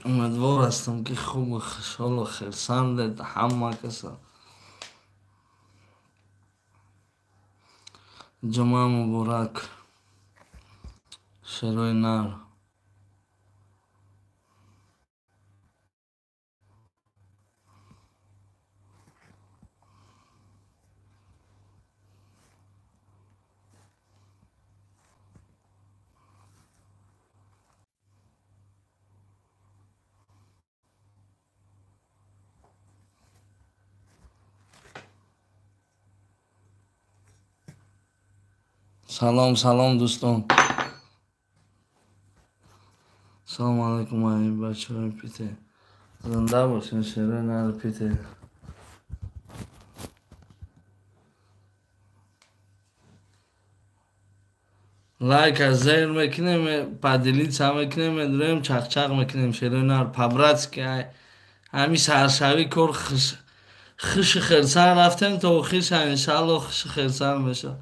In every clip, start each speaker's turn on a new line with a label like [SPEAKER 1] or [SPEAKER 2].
[SPEAKER 1] امیدوار هستم که خوب و خوشحال و خرسند همه کسا جمعه مبارک شروع نر سلام سلام دوستان سلام علیکم ای بچه های پیته زنده باشین شروع نر پیته لایک از زیر میکنیم پادلیت هم میکنیم دریم چق چق میکنیم شروع نر پبرات که همی سرشوی کر خش خرسن رفتیم تا خش انشالله خش خرسن بشه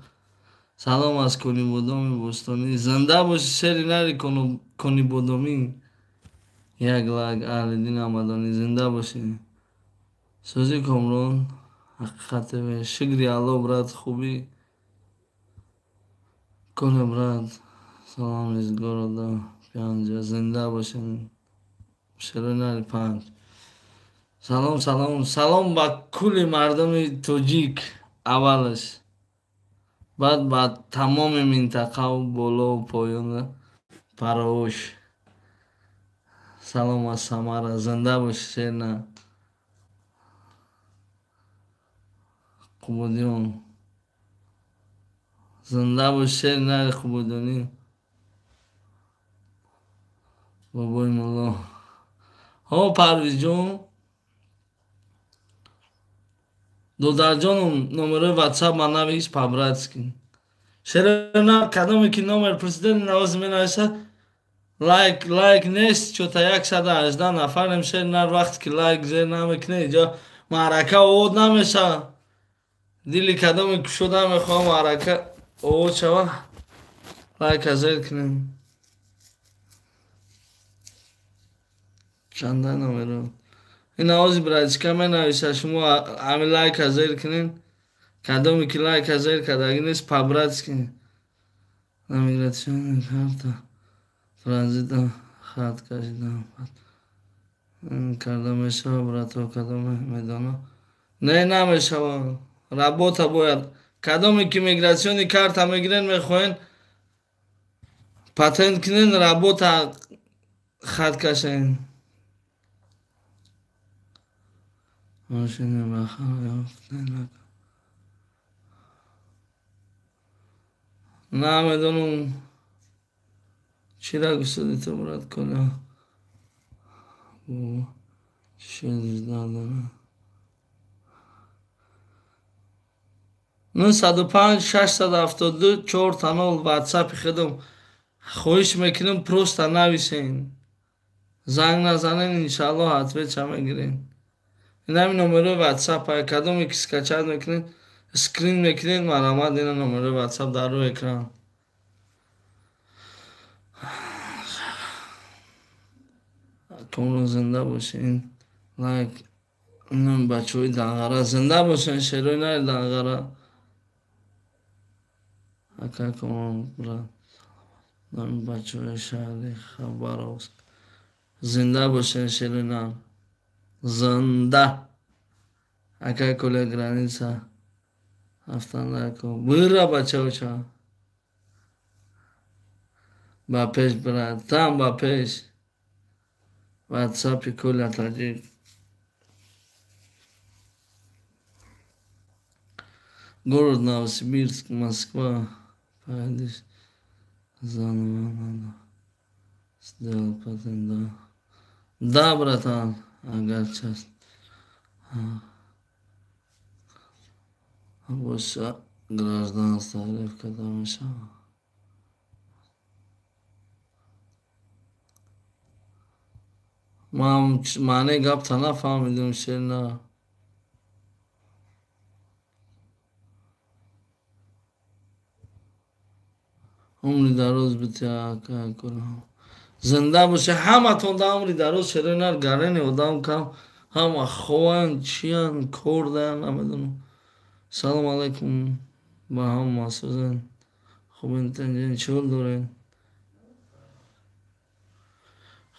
[SPEAKER 1] سلام از کنی بودمی بستانی زنده باشی سری نری کنی بودمی یک لگ اهل آمدانی زنده باشی سوزی کامرون حقیقت به شکری الله برات خوبی کنه برات سلام از گرودا پنجا زنده باشین شروع نری پنج سلام سلام سلام با کل مردم توجیک اولش بعد تمام منطقه و بالا و پایان پراوش سلام از سمارا زنده باشی نه خوبودیم زنده باشی نه خوبودنی بابای مولا ها پرویز جون دودر جانم نمره واتساپ من نویس پابراتسکین چرا نه کدامی که نمر پرسیدن نواز می نویسد لایک نیست چو تا 118 نفر نمیشه نر وقت که لایک زیر نمیکنه اینجا معرکه اوود نمیشه دیلی کدامی که شده میخواه معرکه اوود شوه لایک زیر کنیم چنده نمیرم این آوازی برای چکه می نویسه شما همه لایک زیر کنین کدامی که لایک زیر کداگی نیست پابراتسکین نمیگراتیون کارتا ترانزیت خط کشیدم کردم میشه براتو کدام میدانم نه نمیشه رابطه باید کدامی که میگراسیونی کارتا میگیرین میخواین پاتنت کنین رابطه خط کشین ماشین بخواه یافت نه میدونم چی را گستدی تو برات کنه چیز دادم 905 672 4 تانول واتساپ خودم خواهش میکنم پروست نویسین زنگ نزنین انشالله حتما چه میگیرین این همین نمره واتساپ های کدومی که سکچت میکنین اسکرین میکنین مرامت این نمره واتساپ در رو اکران کامرون زنده باشین لایک اینم بچه های دنگره زنده باشین شیروی نای دنگره اکا کامرون برد نمی بچه های شهری خبر هست زنده باشین شیروی نای زنده اکا کلی گرانیسا هفتان لایکو بره بچه ها چه با پیش برد تم با پیش واتساپی کل تاجیک город Новосибирск, Москва, поедешь, заново надо сделать патент, да. Да, братан, ага, сейчас. Больше гражданство ревка там еще. Мане гап та нафаҳмидем шерна. عمری دراز بیتی اکا کنم زنده باشه همه تون دا عمری دراز شرینر گرنی و دام کم همه خوان چیان کردن نمیدونم سلام علیکم با هم مسعودن خوب انتنجین چول دارین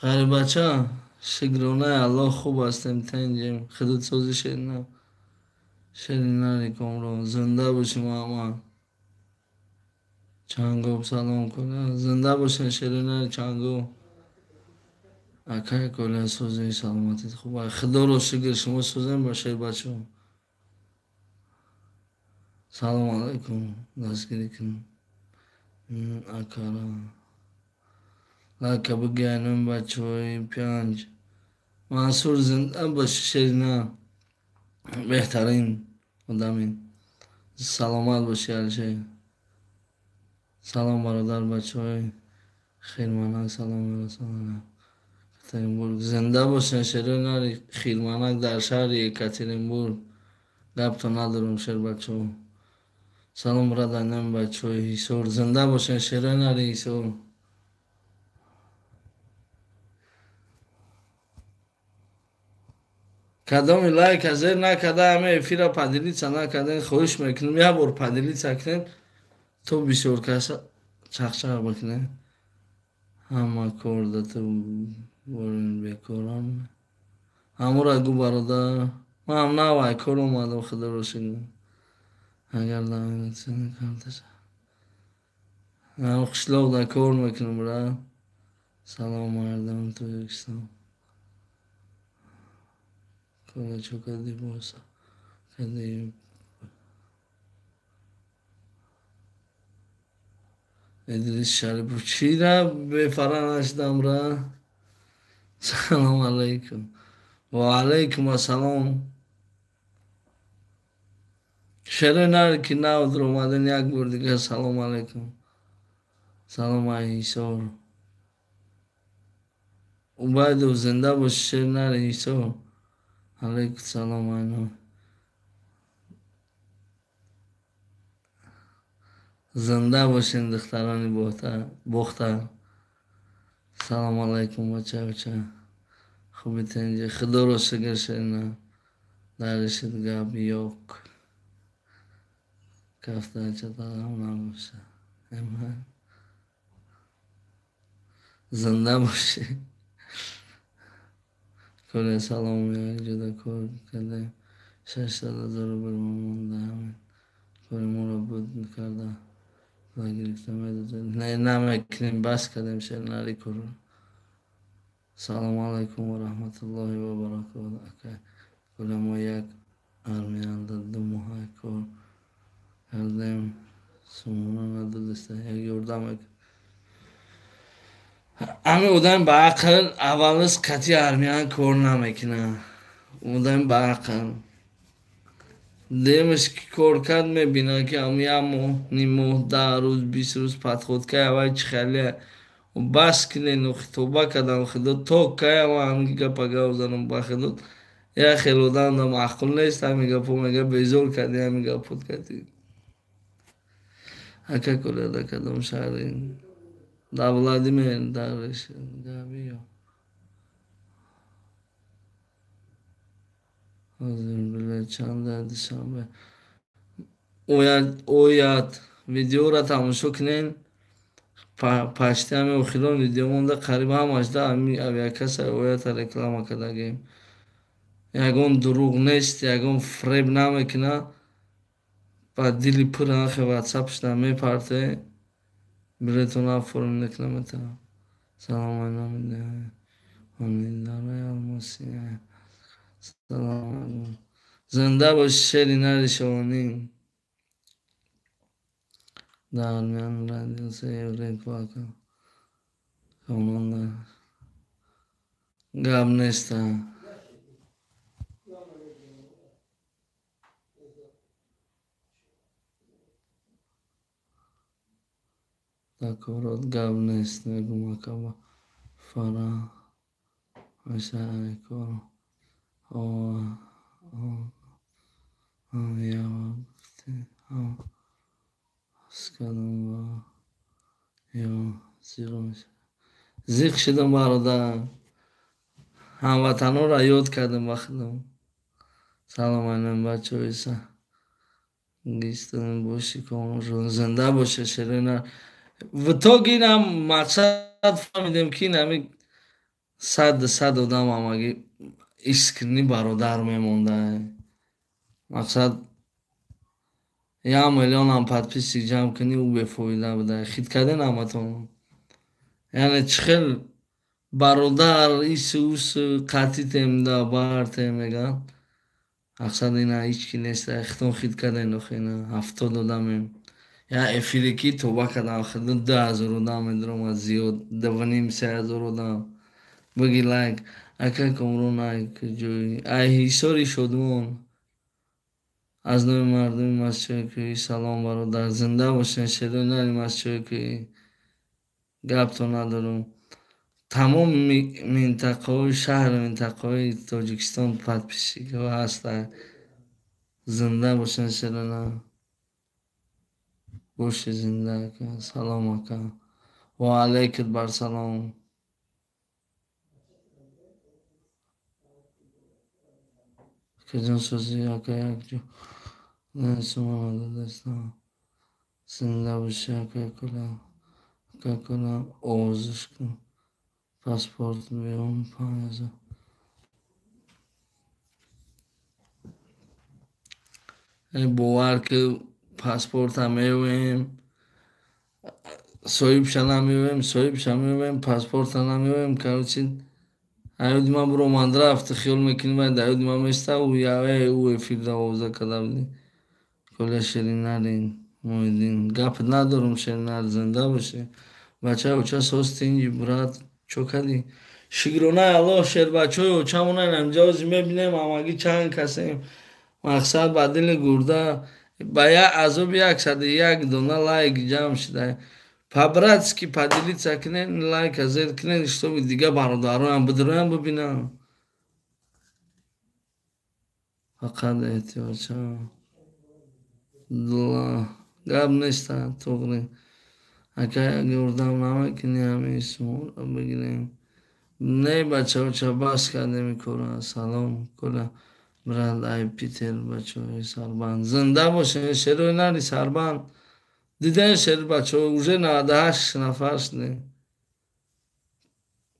[SPEAKER 1] غریب بچه شگرونه الله خوب هستیم تنجیم خدود سوزی شدیم شرینر کامران زنده باشیم همه چنگو سلام کنه زنده باشین شرینر چنگو اکای کلی سوزی سلامتی خوبه خدا رو شکر شما سوزن باشه بچه سلام علیکم دستگیری کنم اکارا لکه بگیانم بچه های پیانج منصور زنده باشه شرینا بهترین آدمین سلامت باشی هرچه سلام برادر بچه های خیرمانک سلام برسانم یکاترینبورگ زنده باشن شرینا خیرمانک در شهر یکاترینبورگ گپ تو ندارم شر بچه ها سلام برادرم بچه های هیسور زنده باشن شرینا هیسور کدام لایک حاضر نکرده همه افیرا پدیلیتسا نکردن خواهش میکنم یه بار پدیلیتسا کنین تو بسیار کسا چخچق بکنه همه کرده تو بارین بیکاران همه را گو برادر من هم نوای کار اومدم خدا رو شکر اگر دمینت سنی کردش هم قشلاق در کار میکنم برا سلام مردم تو یکستان کار چو کدی باسا کدی ادریس شریف چی را بفرانشتم را سلام علیکم و علیکم السلام شرینر که نو در اومدن یک بار دیگه سلام علیکم سلام ایسار و باید و زنده باشه شرینر ایسار علیکم سلام اینو زنده باشین دخترانی بختر سلام علیکم بچه خوبی تنجه خدا رو شکر شرینر درشت گب یوک کفته چطور هم نباشه امان زنده باشه کلی سلام یک جدا کار کرده 600,000 برمان مونده همین کاری ما رو بود میکرده و گرفته میداده نه نمیکنیم بس کردیم شرنری کرو سلام علیکم و رحمت الله و برکاته کلی ما یک ارمیان دو ماه کار کردیم سمونه ندادسته یک یردم همه اودن با عقل اولش کتی ارمیان کار نمیکنه اودن با عقل دیمش که کار کرد میبینه که هم یه ماه نیم ماه 10 روز 20 روز پد خود که اوای چه خیلیه و بس کنین و خطوبه کردن و خدا تا که و همگی گپا گوزنم با خدا یه خیلی اودن دا معقول نیست همی گپا میگه بیزور کردی همی گپود کردی اکه کلی دا کدام شهرین دا ولادیمیر درش گابیو حاضر بله چند دوشنبه اویاد ویدیو را تماشا کنین پشتی همه اخیران ویدیو مونده قریبا هم 18 همی اویا کس اویاد رکلام کردگیم یگون دروغ نیست یگون فریب نمیکنه با دیلی پر آخه واتساپش نمی پرته بلیتون افورم نکنمتا سلام اینام ده همین داره الماسی سلام علیکم زنده باش شرینر شوانی در میان رادیو سیوری کواکا کامانده گب نیسته دکورات گب نیست نگو مکبا فرا میشه کارو یا گفتی اسکالون با یا زیرو میشه زیق شدم برادر. هموطنا را یاد کردم بخدم. سلام علیکم بچه ایسا گیستن باشی کامون زنده باشه شیرین. و تا گینم مقصد فهمیدم که نمی صد آدم همگی اسکرینی برادر میمونده. مقصد 1 میلیون هم подписчик جمع کنی او بفایده بوده خید کردن همتون. یعنی چخیل برادر ایس اوس قطی تیمده بار تیمگن. مقصد اینا هیچ کی نیست اختون خید کردن نخینه 70 آدمیم. یا افریقی توبه کردم خیلی 10,000 آدم درم از زیاد 2,500-3,000 آدم بگی لایک اکا کمرون ای که جوی ای هیساری شدمون از نوع مردمی مسچه که سلام برادر زنده باشن شده نری مسچه که گپ تو ندارم. تمام منطقه های شهر منطقه های تاجیکستان подписчик ها هسته زنده باشن شده نه باشه زنده که سلام اکا و علیکت بر سلام که جان سوزی اکا یک جو نه سمان دادستان زنده باشه اکا کلا آوازش کن پاسپورت بیام 5,000 باور که پاسپورت هم میویم صاحبش هم میویم پاسپورت هم میویم که چی ایودی ما برو من رفت خیال میکنیم باید ایودی ما میسته و یاوه او افیر را آوزه کده بودی کلا شیرین نرین مویدین گپ ندارم شیرین نر زنده باشه بچه اوچه ساستی اینجی برات چو کدی شگرونه الله شیر بچه های اوچه مونن امجازی میبینیم همگی چند کسیم مقصد با دل گرده با یک عذاب 101 دونه لایک جمع شده پابراتسکی поделиться کنین لایک ازید کنین чтобы دیگه برادران هم بدرون ببینن فقط احتیاج دلا گب نیستن توقنی اگه گردم نمکنی همه اسمو رو بگیریم نه بچه بس کرده میکنه سلام کلا برند ای پیتر بچه های سربند زنده باشه شروع نری سربند دیدن شروع بچه های اوژه 98 نفر شده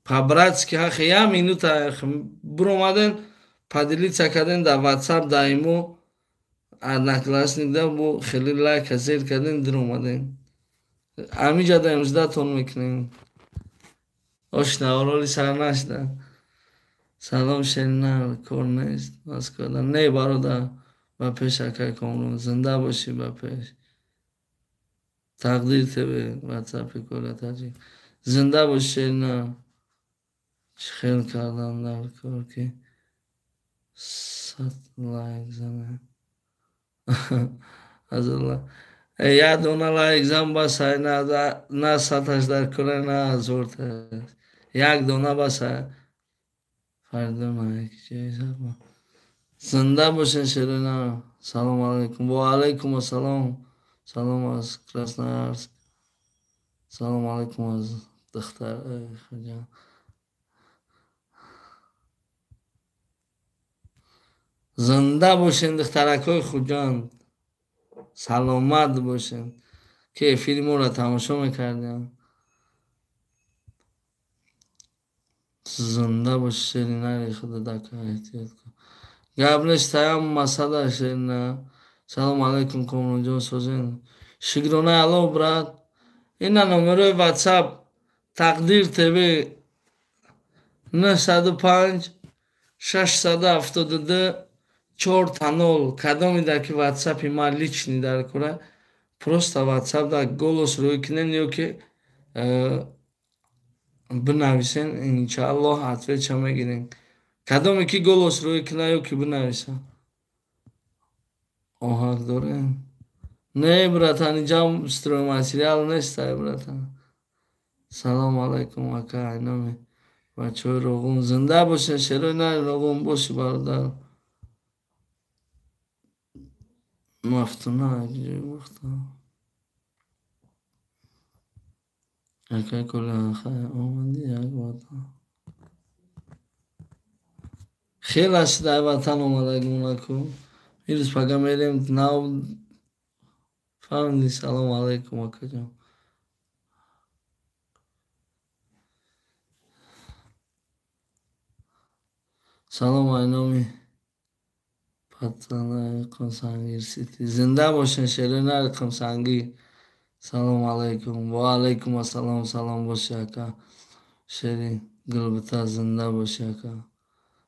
[SPEAKER 1] по-братски ха я минута буромаден поделиться карден дар ватсап даимо одноклассник да бо хеле лайк азер карден диромадем ҳамиҷа да 11 мекунем ошна ороли сар нашда салом шерина кор нест аз кардан не бародар ба пеш акай комрон зинда бошӣ ба пеш тақдир тв ватсапи кола таҷик зинда бош шерина خیل کردن در کار که 100 لایک زنه از الله یه دونه لایک زن بسه نه 100 در کنه نه زورت یک دونه بسه فردا نه زنده باشین شیرین سلام علیکم و علیکم السلام سلام از کراسنایارسک سلام علیکم از دختر خجان زنده باشین دخترک های خوجان سلامت باشین که فیلم را تماشا میکردیم زنده باشین نری خدا دکه احتیاط کن گبلش تایم مسئله شیرین سلام علیکم کامران جان سوزین شگرانه الو براد این نمره واتساپ تقدیر تیوی 905 672 4 кадоми дар ки ватсапи ман личный дар кора просто ватсап дар голос рӯй кунен ё ки бинависен иншааллоҳ ответша мегирем кадоме ки голос рӯй кунад ё ки бинависен оҳанг дорем не братан инҷам стройматериал нестай братан салом алайкум ака айноми бачаҳои роғун зинда бошен шерои наи роғун боши бародар مفتونه اگه وقتا اکه کلا خیلی آمدی یک وطن خیلی از در وطن آمده گونه کن میروز پگه میریم نو فهمیدی سلام علیکم اکه جان سلام اینامی پتنه قمسانگیر سیتی زنده باشین شیرین قمسانگیر سلام علیکم و علیکم السلام سلام باشه اکه شیرین گلبتا زنده باشه اکه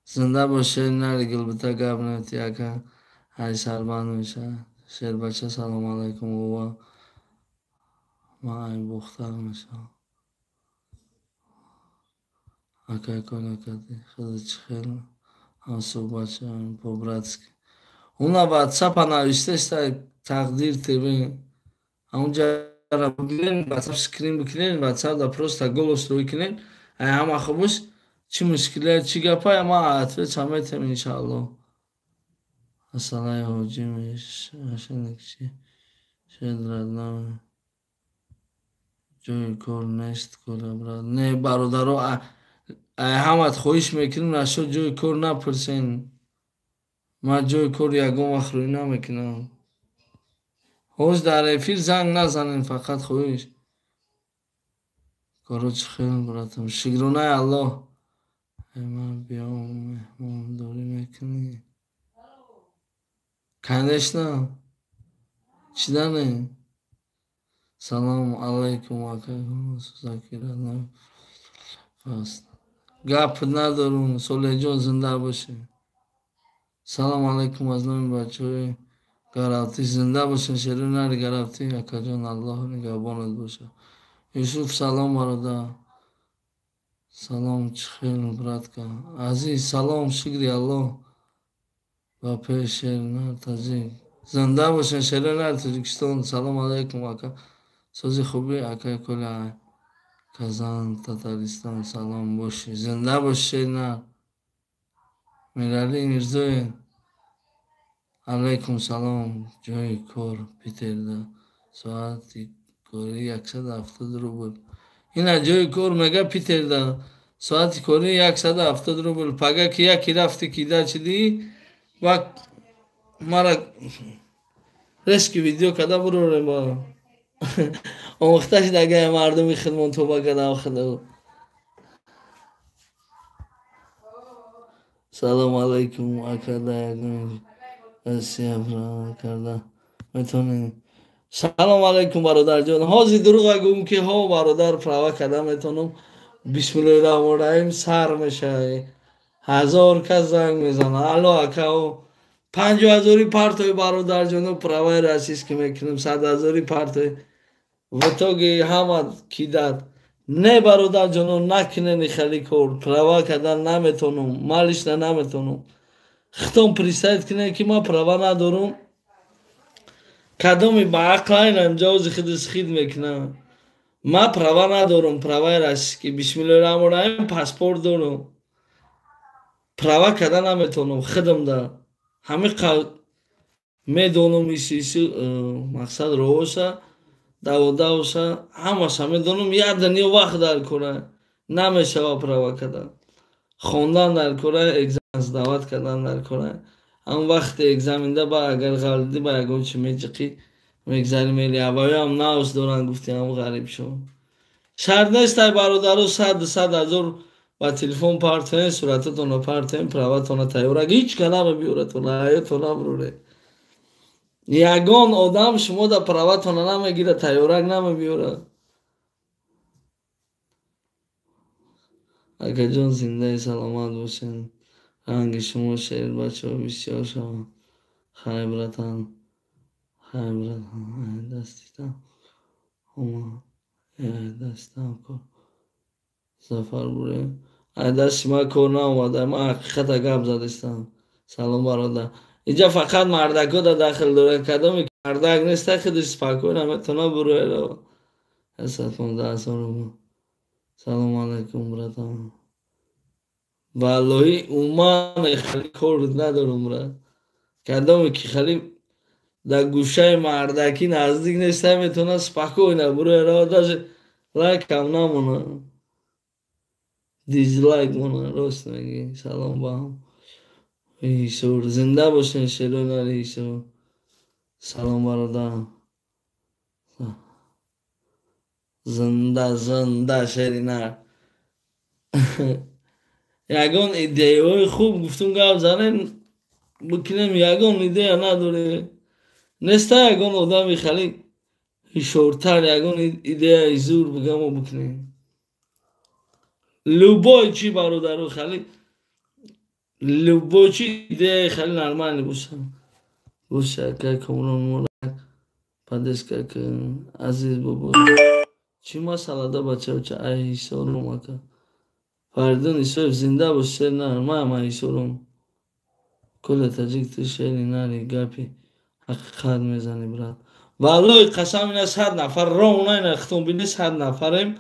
[SPEAKER 1] زنده باشه نری گلبتا گب نمیتی اکه های سربان میشه شیر بچه سلام علیکم و ما ای بختر میشه اکه کنه کدی خیلی چه خیلی آسو بچه по-братски اون واتساپ نوشته است تقدیر تبین اونجا را بگیرین واتساپ سکرین بکنین واتساپ دا просто голос رو بکنین همه خوبش چی مشکله چی گپای ما عطفه چمیتیم انشاءالله اصلا حاجی میش عشان چی شاید ردنامه جای کار نیست کار براد نه برادرو همت خواهش میکنیم نشد جای کار نپرسین ما جای کار یکم وقت روی نمیکنم حوز در افیر زنگ نزنین فقط خواهش کاروچ خیلی براتم شکرونه الله من بیام مهمان داری میکنی کنش نه چی دانه سلام علیکم اکرم زاکر الله فاست گپ ندارم صلح جان زنده باشه سلام علیکم از نمی بچه های گرفتی زنده باشن شیرین نری گرفتی اکا جان الله نگهبانت باشه یوسف سلام برادر سلام چخیل برات کن عزیز سلام شکری الله با پیش شیرین تاجیک زنده باشن شیرین تاجیکستان سلام علیکم اکا سازی خوبی اکا کل کازان تاتاریستان سلام باشی زنده باش شیرین میرالی میرزوی علیکم سلام جای کار پیتر ساعتی کاری 170 روبل این جای کار مگه پیتر ساعتی کاری 170 روبل پگه که یکی رفتی کیده چیدی و مرا رسکی ویدیو کده برو با آمختش دگه مردمی خدمون تو با کده آخده سلام علیکم اکده سیافرا کرده میتونی سلام علیکم برادر جان حاضی دروغ گم که ها برادر پروا کده میتونم بسم الله الرحمن الرحیم سر میشه هزار کس زنگ میزنه الو اکاو 50,000 پرتوی برادر جان پروای رسیس که میکنم 100,000 پرتوی و توگی همه کی داد نه برادر جان نکنه نخلی کور پروا کدن نمیتونم مالش نمیتونم خطام پریستاید کنه که ما پروا ندارم کدامی با عقل انجاز خودش خید میکنه ما پروا ندارم پروای رسیس که بسم الله الرحمن الرحیم پاسپورت دارم پروا کدن نمیتونم خودم دا همه میدونم ایسی مقصد روشا دوشا همه میدونم یه دنیا وقت در کنه نمیشه پروا کدن خوندن در کنه اگزامز دعوت کردن در کنه هم وقت اگزامینده با اگر غلطی با یکم چی میچقی میگذاری میلی اوایی هم ناوز دارن گفتی هم غریب شو شرط نیست ای برادرو 100,000 با تلفن پارتین صورتتون پارتین پرواتون تایورگ هیچ کنه بیورتون لایتون بروره یگان آدم شما در پرواتون نمیگیره تایورگ نمیبیوره اگه جان زنده سلامت باشین رنگ شما شیر بچه ها بسیار شما خیبرتن دستیتم هما دستم کن زفر بوره دست ما کار نامده ما حقیقت گپ زدستم سلام برادر اینجا فقط مردکو در داخل داره کدامی که مردک نیست خودش سپاکوی نمیتونه بروه رو حسد من دست رو سلام علیکم برادر والله اومان خیلی کار ندارم را کدامی که خیلی در گوشه مردکی نزدیک نیست میتونه سپاکوی نبروه را داشت لایک هم نمونه، دیزلایک مونه. راست میگی. سلام با هم. ایشور زنده باشین شیرینار ایشور. سلام برادرم. زنده زنده شیرینار. یگان ایده های خوب گفتون گفت زنین بکنیم. یگان ایده نداره. نسته یگان آدمی خیلی شورتر یگان ایده زور بگم و بکنیم. لوبای چی برادرو خیلی لوبای چی ایده خیلی نرمالی باشم. باشه که کمران مولک پدش که عزیز بابا. چی مسئله دا بچه بچه ای سورم اکا. فردون ایسوف زنده باشه نه ما ایسورم. کل تاجیک تو شیری ناری گپی حقیقت میزنی برات. والله قسم این 100 نفر را اونای نختون بینی 100 نفریم.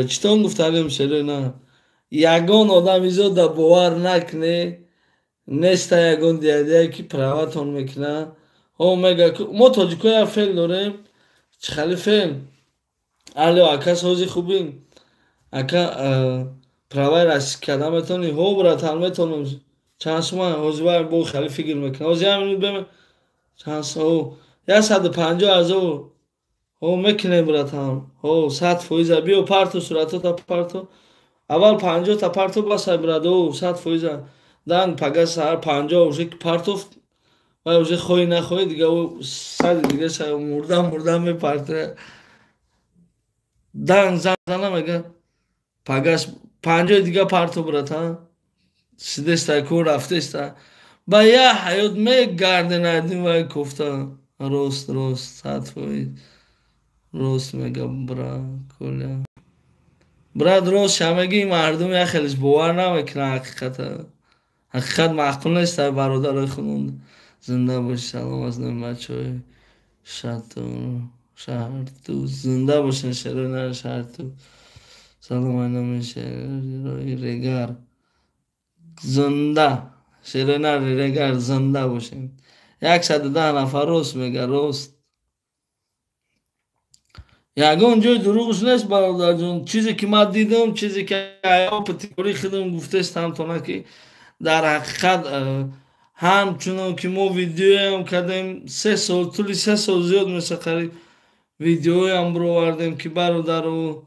[SPEAKER 1] چطور گفتم شیری نه یگان آدم ایزا دا باور نکنه نسته یگان دیده که پراواتون میکنه. او میگه ما تاجیکو یا فیل داریم. چه خیلی فیل الو اکا سوزی خوبین اکا پراوای رسی کدامتونی هو برات همتونم چند سوما حوزوار بو خیلی فکر میکنه. حوزی همینید بیم چند سو یا 150 از او میکنه برات هم او 100 فویزه بیو پارتو صورتو تا پارتو اول 50 تا پارتو بسای برات او 100 فویزه دان پگه سر 50 اوشه پارتو و اوشه خوی نخوی دیگه او 100 دیگه سر مردم میپارته دان زنه میگه پگه 50 دیگه پارتو برات ها سیدستا کو رفتستا با یا حیات میگرده ندیم و کفتا روست 100 فویز روست میگه برا کلا براد روست شمگی مردم یا خیلیش باور نمیکنه. حقیقت معقول نیست برادر خونون. زنده باش. سلام از نیم بچه های شهر تو زنده باشن شیرینار شهر تو. سلام اینم شیرینای ریگر زنده شیرینار ریگر زنده باشن. 110 نفر روست میگه روست. یگان جای دروغش نیست برادر جون. چیزی که من دیدم چیزی که ایام پتیوری خودم گفتستم تونه که در حقیقت همچنان که ما ویدیو هم کردیم 3 سال طولی 3 سال زیاد مثل قریب ویدیو هم برو وردیم که برادر رو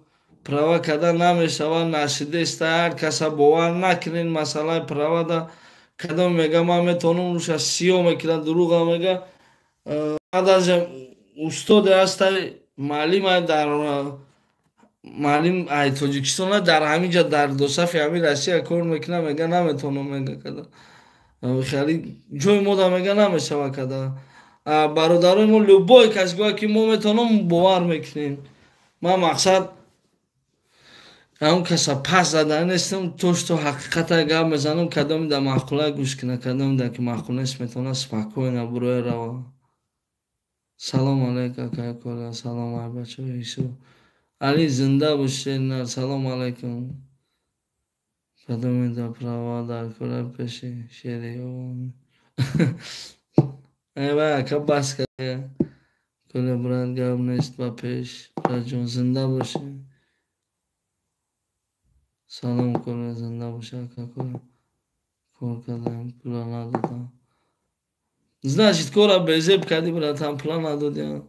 [SPEAKER 1] پروا کده نمیشه و نشده است. هر کس باور نکنین مسئله پروا ده کدام میگه من میتونم روش از سیاه میکنه دروغ هم میگه. بعد از استاد هست معلم در معلم ای تاجیکستان در همینجا در دو صفحه همین روسیه کار میکنه میگه نمیتونم میگه کده خیلی جوی مودا میگه نمیشه و کده برادرای ما لوبای کسگوه که ما میتونم باور میکنیم. ما مقصد همون کسا پس زدن نیستم توش تو حقیقت گم بزنم کدام در محقوله گوش کنه کدام در که محقول نیست میتونه سپاکوینه بروی روا. سلام علیکم که کلا سلام علیکم بچه ایشو علی زنده باشین. سلام علیکم کدام در پروا در کلا پیشی شیری ایوه که بس که کلا برند گم نیست با پیش رجون زنده باشین. سلام کلا زنده باشه که کلا کار کردم پلا ندادم. Значит, кора безеб кади брат там план надодя.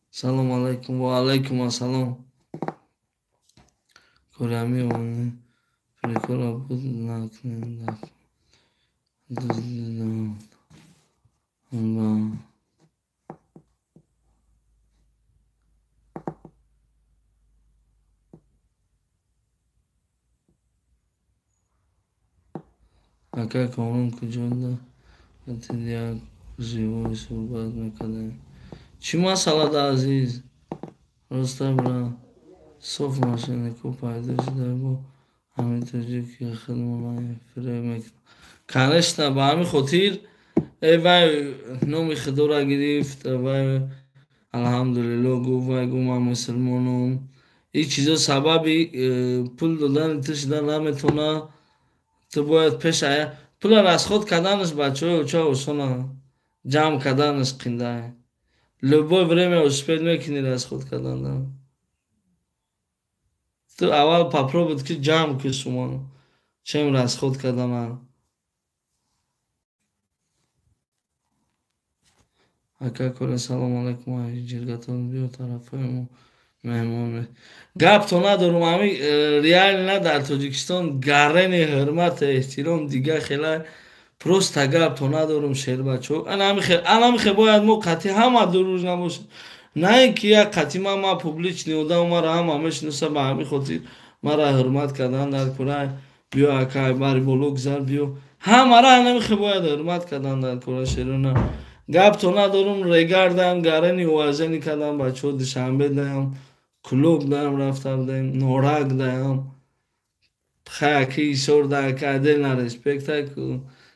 [SPEAKER 1] Салом алейкум ва алейкум ассалом. Кора ми он прикола буд накнен. Ака ком куҷонда атидия живой суҳбат мекардем. Чӣ масъалада азиз? Роста бира соф машини ку пайдо шуда бо ҳамин таҷик хидмонаи фиреб мекунад. Конечно ба ҳамин хотир вай номи худоро гирифт вай алҳамдулилло гуфт вай гуфт ман мусулмонам. ин чизо сабаби пул додани ту шуда наметавонад. تو باید پیش پول رسخود کردنش بچه های اوچه اوسانا جمع کردنش قنده لبای بریم اسپید میکنی رسخود کردن تو اول попробуй که جمع که شما چه расход کردن. ака коли салом алейкум ҷиргатон биё тарафҳои мо меҳмон гап то надорум ҳами реально дар тоҷикистон гаррени ҳурмат эҳтиром дига хела просто гап то надорум шербачо анамихе бояд мо қатъи ҳама дуруж набошем на ин ки як қатъи ма публичный одам мара ҳама мешиноса ба ҳамин хотир мара ҳурмат кардан дар кораи биё акай бари боло гузар биё ҳамара анамихе бояд ҳурмат кардан дар кора шерона гап то надорум регар даем гаррени уважени кардам бачаҳо душанбе даем клуб даем рафта будаем норак даем хаки ҳисор да ака отдельно респектаку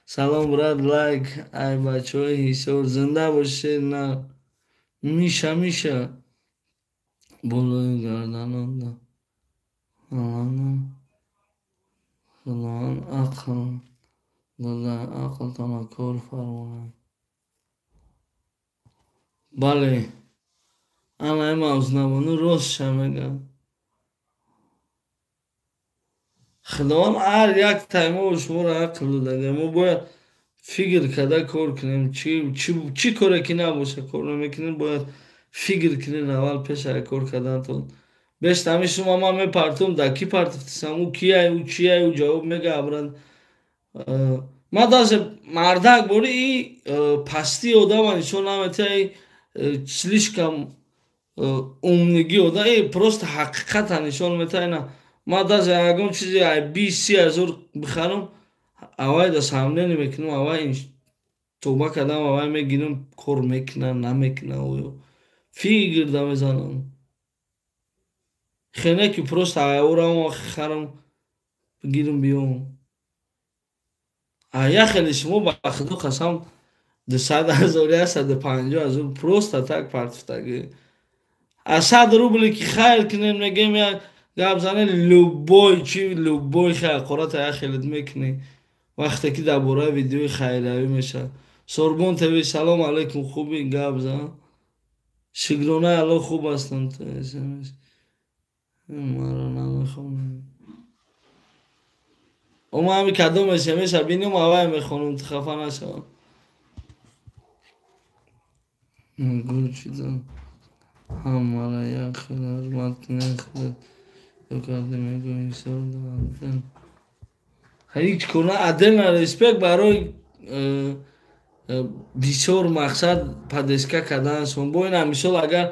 [SPEAKER 1] салом брат лайк ай бачаҳои ҳисор зинда бошед на миша болои гарданонда худоан ақл дода ақлтона кор фармояд. бале амаи мавзунавону ростша мегӯям. худованд ҳар як таймо шуморо ақл додага мо бояд фикр карда кор кунем чӣ коре ки набоша кор намекунем бояд фикр кунем аввал пеша кор кардантон бештар ҳамин шумо ман мепартом да кӣ партифтисам ӯ кияй ӯ чияй ӯ ҷавоб мегаҳабрад ман даже мардак бори и пастии одама нишон наметиҳад слишком умнигӣ ода просто ҳақиқата нишон метаҳад. ма даже ягон чизи 20-30 ҳазор бихарам авай да самнени мекунам авай тоба кардам авай мегирам кор мекунам намекунам фикр да мезанам хеле ки просто аёрам харам гирам биём яхеле шумо ба худо қасам 200,000 150,000 просто так партифтагӣ аз 100 рубли ки хайр кунем мегем як гап зане любой чи любой хақората яхелет мекунӣ вақте ки дар бораи видеои хайриявӣ мешавад. Сорбон ТВ салом алейкум хуби гап зан шигронаи алло хуб ҳастанд маро намехонам ма ҳами кадом смс бинем авай мехонам ту хафа нашавам. гурчидан ҳамара як хеле ҳурмат кунем карда мегӯем сордан ҳеҷ куна отдельно респект барои бисёр мақсад падеска карданашон бо ина мисол агар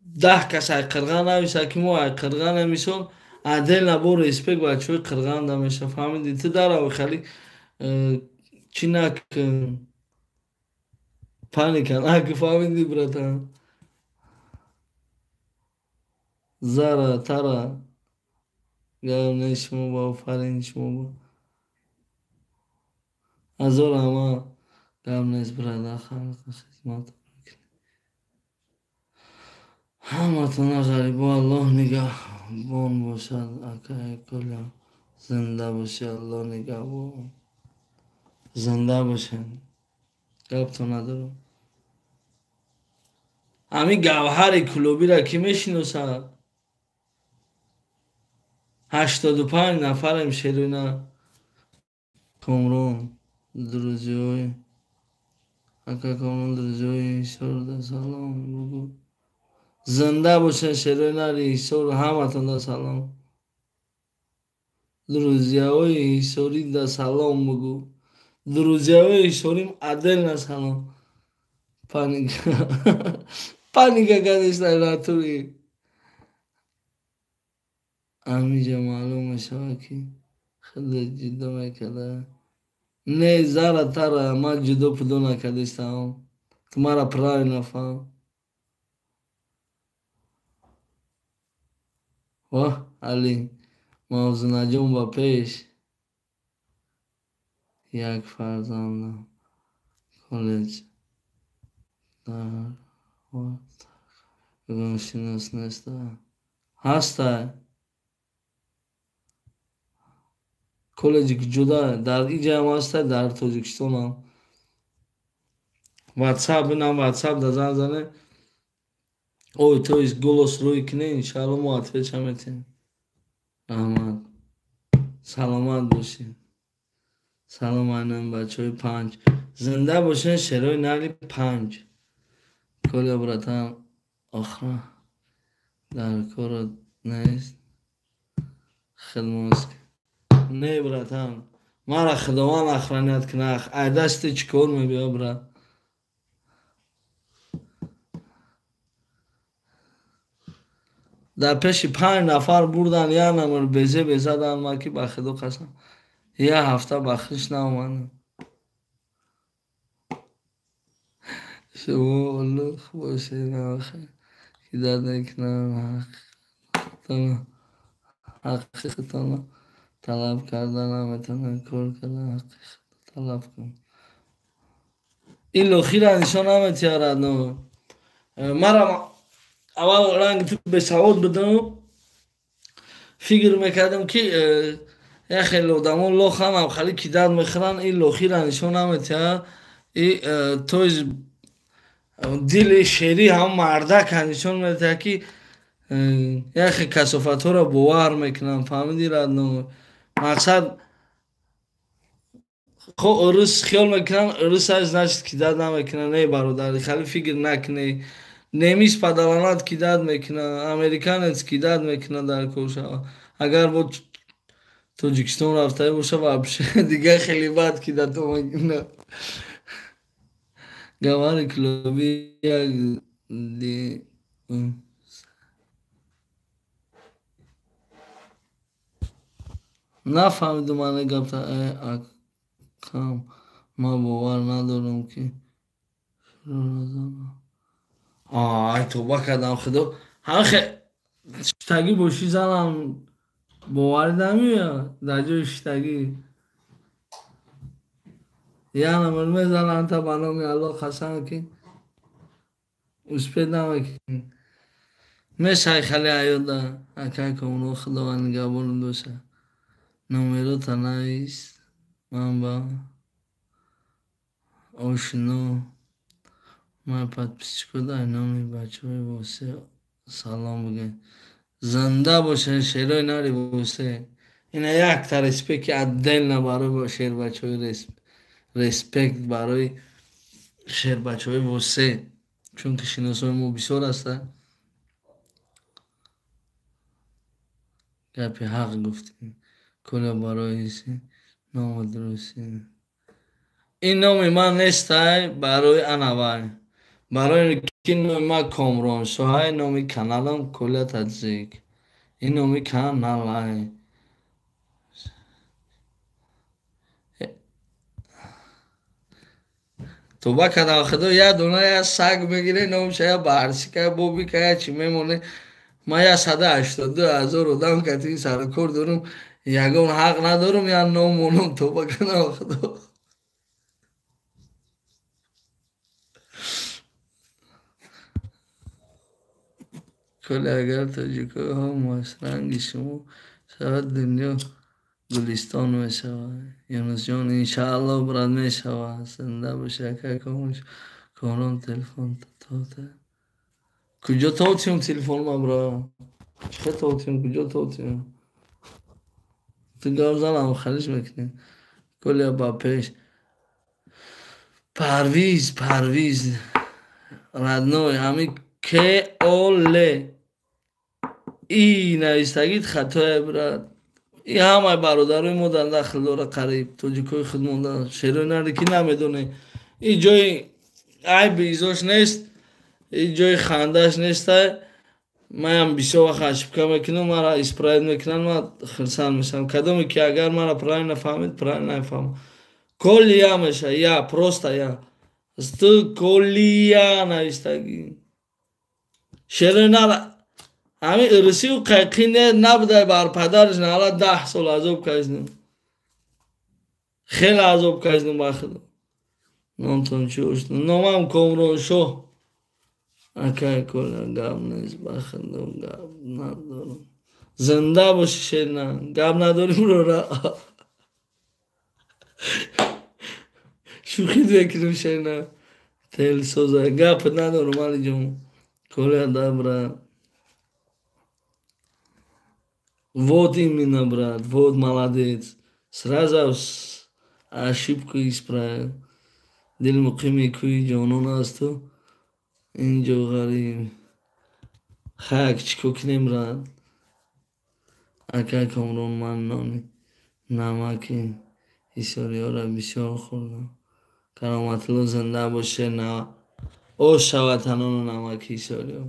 [SPEAKER 1] 10 кас айқирған нависа ки мо айқирғане мисол отдельно бо респект бачаҳои қирған да меша фаҳмиди ту дарави хали чӣ нак паника нак фаҳмиди братан зара тара гавне шумо ба офарин шумо ба ҳазор ҳама гап нест брада халқи хизмат ҳаматона ғарибо аллоҳ нигаҳбон бошад акаи кӯла зинда боши аллоҳ нигаҳбон зинда бошед гап то надорам. ҳамин гавҳари кулобиро кӣ мешиносад 85 нафарем шерина комрон друзиёи ака комрон друзиёи исорда салом бугу зинда бошед шеронари исор ҳаматонда салом друзиёи исорида салом бугу друзиёи исорим отдельно салом паника конечно натури ҳаминҷа маълум мешавад ки хеле ҷиддо мекарда не зара тара ман ҷудо пудо накардистам ту мара правильно фаҳм ваҳ али мавзунаҷон ба пеш як фарзандам коллеҷ гумшинос неста ҳаста коллеҷи ҷуда дар иҷа ҳам ҳаста дар тоҷикистон ҳам ватсап бинам ватсап да зан зане ой то голос рӯй кунем иншалло мо отвеча метиҳем. رحمت. سلامت باشین. سلام اینم بچه های 5 زنده باشین. شعرهای نقلی 5 کلی براتم آخرا در کار نیست خدمت نه براتم مرا خداوند اخرانیت کنه ای دستی چکار میبیا برات در پیش 5 نفر بردن یک نمر بیزه بیزدن ما که به خدا قسم یه هفته بخشش نامانم شما لخ باشین آخه که در نکنم حقیقتان طلب کردن نمیتونن کار کردن حقیقت طلب کن این لخی را نشان نمیتیارد نو مرا اول رنگ تو به سعود بدم فکر میکردم که یه خیلی آدم لخ هم خیلی که داد میخورن این لخی را نشان نمیتیارد این توی دل شیری هم مردک نشان میتیارد که یه خیلی کسافت ها را باور میکنم فهمیدی را نو مقصد خب ارس خیال میکنن ارس از نشد که داد نمیکنن نه برادر خیلی فکر نکنه نمیز پدرانات کی داد میکنه امریکان از کی داد میکنه در کوشا اگر با توجیکستان رفته باشه و دیگه خیلی بد کی داد میکنه گوار کلوبی دی نفهمیدم من گفته کام ما باور ندارم که آی توبه کردم خدا همه شتگی باشی زنم باور نمیاد در جای شتگی یه نمر میزنن تا بنامی الله خسن که اسپید نمیکنی میشه خیلی عیاده اکای کمونو خدا و نگه دوسته نومیرو تا نویست من با آشنو من پدپیسچکو در نامی بچه های واسه سلام بگن زنده باشه شیرهای ناری باشه اینه یک تا ریسپیک از دل نباره با شیر بچه های ریسپیکت برای شیر بچه های واسه چون که شناس های ما بسیار هسته گپی حق گفتیم کلا برای نام درستی این نام من نیست برای انوای برای که نام من کامران شوهای نامی کانالم کلا تدزیک این نامی کانال های تو با کدا خدا یا دونه یا سگ میگیره نامش یا بارسی که بوبی که چی میمونه ما یا 182,000 دام کتی سر کور دارم یگون حق ندارم یا نامونم تو با کدا خدا کل اگر تاجیکا ها ماسرنگی شما شاید دنیا گلستان می شود یونس جان انشاءالله برد می شود زنده باشه که کامش کاران تلفن تاته کجا تاوتیم تلفن ما برا چه تاوتیم کجا تاوتیم تو گرزن هم خریج میکنیم کلی با پیش پرویز ردنوی همی که اوله ای نویستگیت خطای برد این همه برادرای ما در داخل داره قریب توجیکوی خودمون داره شیروی نرده که نمیدونه این جای عیب ایزاش نیست این جای خندش نیست من هم بسیار وقت عشبکه میکنم مرا اسپراید میکنن من خرسان میشم کدومی که اگر مرا پرای نفهمید پرای نفهم کلی هم میشه یا پروستا یا از تو کلی یا نویستگی شیروی نرده همین ارسی و قیقی نبوده بر پدرش نه حالا 10 سال عذاب کشیدم خیلی عذاب کشیدم با خدا نامتون چی هشتم نامم کامران شو اکای کلا گم نیست با خدا گم ندارم زنده باشی شیر نه گم نداریم رو را شوخید بکنیم شیر نه تیل سوزه گپ ندارم علی جون کلا دبره Вот именно, брат, вот молодец. Сразу ошибку исправил. Дил муқими кӯи ҷонон асту инҷо ғариб. Хак чико кунем, брат? Ака Комрон, ман нони намаки ҳисориёра бисёр хӯрдам. Кароматулло зинда боше. Ош ватанону намаки ҳисориё.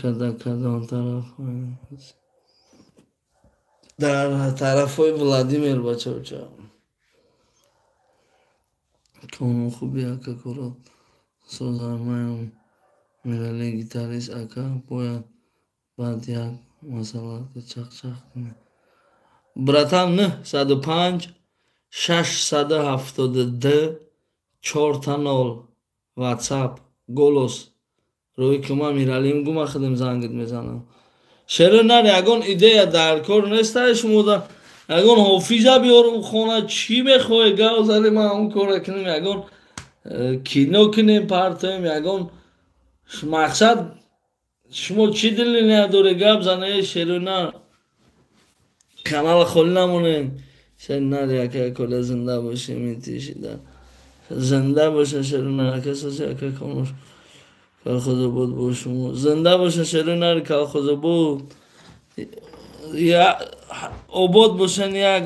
[SPEAKER 1] Кадон тараф дар тарафҳои Владимир бачавча конун хуби ака коро созармаям милали гитарист ака бояд баъд як масъалака чақчақ кунем. Братан 905 672 4 WhatsApp голос рӯи ки ман миралим гума худам зангит мезанам. Шеро нар ягон идея дар кор нестае шумода ягон ҳофиза биёрум хона чӣ мехоҳе гав зарем ҳамон кора кунем ягон кино кунем партоем ягон мақсад шумо чӣ дили надоре гап занае шеро нар канала холӣ намонем. Шеро нар яка кола зинда бошем интишида зинда боша шеро нар ака соси ака комуш Колхозобод бо шумо зинда боша шеро нари Колхозобод обод бошен як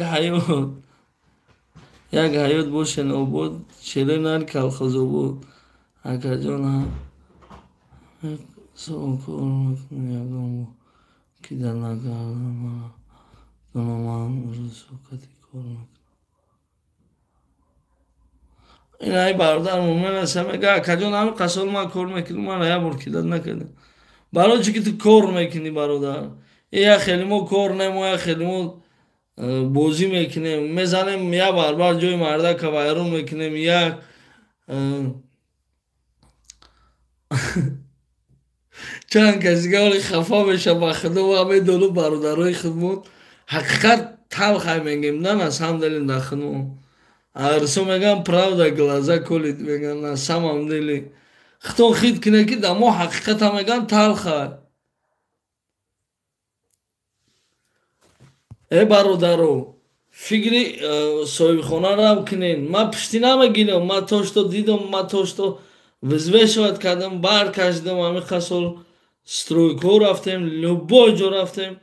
[SPEAKER 1] ҳаёт бошен обод шеро нари Колхозобод акаҷон сокор мекунем ягон бо кида нагардам донаман рӯзсокати кор мекунем. Инай бародар мумин аст мега акаҷон ҳамин қасол ман кор мекунам ман як бор кидат накардам. Барои чӣ ки ту кор мекунӣ бародар. Я хеле мо кор нем я хеле мо бозӣ мекунем мезанем як барбар ҷои мардака вайрон мекунем як чанд касига ҳоли хафа меша ба худо ва медону бародарои хидмат ҳақиқат талхай мегем на на самом деле дар хидмат арсо мегам правда глаза колит мегам на самом деле хитон хит кине ки да мо ҳақиқата мегам талхай. Бародаро фикри соҳибхонаро кунен ман пишти намегирам ман то што дидам ман то што взвешивать кардам баркашидам ҳамин қасол стройко рафтем любой ҷо рафтем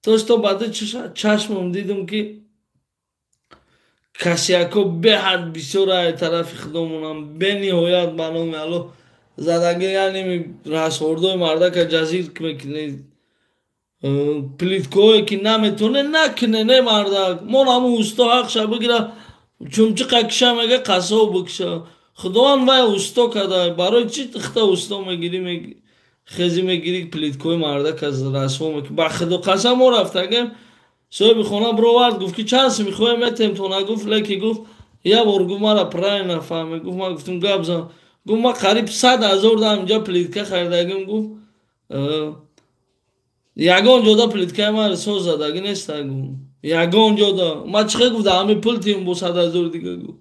[SPEAKER 1] то што баъди чашмам дидам ки касияко беҳад бисёр ай тарафи худомонам бениҳоят ба номи аллоҳ задаги яъне расҳордои мардака ҷазир мекунед плиткое ки наметоне накуне не мардак мон ҳаму усто ҳақша бигира чумчиқа киша мега қасоб бикиша худованд вай усто кадай барои чӣ тихта усто мегирӣ хези мегирӣ плиткои мардака расво мекунӣ ба худо қасам мо рафтагем соҳиби хона бировард гуфт ки чанд сум мехоҳем метем то нагуфт леки гуфт як бор гуфт мара правильно нафаҳме гуфт ман гуфтам гап зан гуфт ман қариб 100 000 дам инҷа плитка харидагим гуфт ягон ҷода плиткаи ман рисос задагӣ неста гуфт ягон ҷода ман чихе гуфта ҳамин пул тим бо 100 000 дига гуфт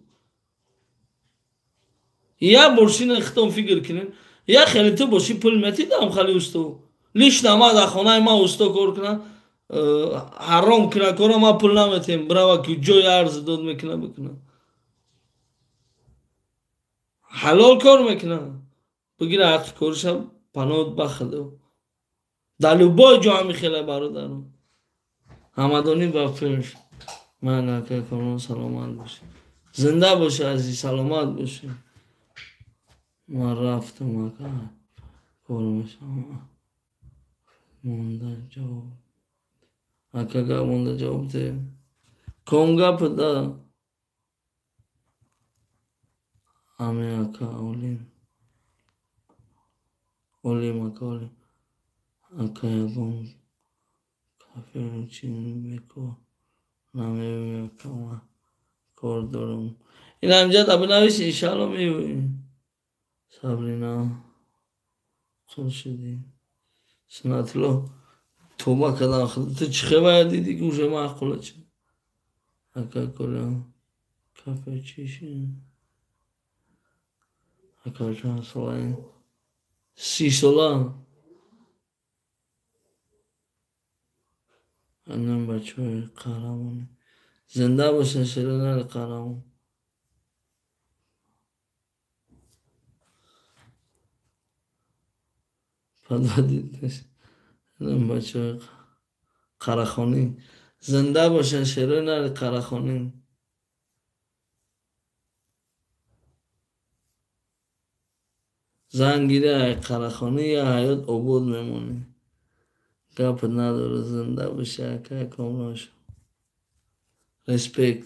[SPEAKER 1] як бор шина хитон фикр кунем як хеле ту боши пул метидам хали усто лично ман дар хонаи ман усто кор кунам ҳаром куна кора ман пул наметем брава ки ҷои арзи дод мекуна бикуна ҳалол кор мекуна бигира ҳаққи кориша паноҳ ба худо дар любой ҷо ҳами хела бародаро ҳамадонӣ ба пеш ман ака Комрон саломат бошед зинда боша азиз саломат бошед ман рафтам ака кор мешавам монда ҷавоб ака гап монда ҷавоб де ком гап да ами ака олим ака олим ака ягон кафе чин бекор намеёбем ака ман кор дорам ин ҳамҷа да бинависи иншалло меёбем сабрина хуршидӣ сунатулло توبه کردن خود تو چه خبر دیدی گوشه معقوله چه اکا کلا کافه چیشه چند ساله این 30 ساله اینم بچه های قهرمانی زنده باشن شیرینر قهرمان پدا دیدش اینم بچه های قراخانی زنده باشن شیرینر قراخانی زنگیره قراخانی یا حیات عبود میمونی گپ نداره زنده باشه که کاملاش ریسپیکت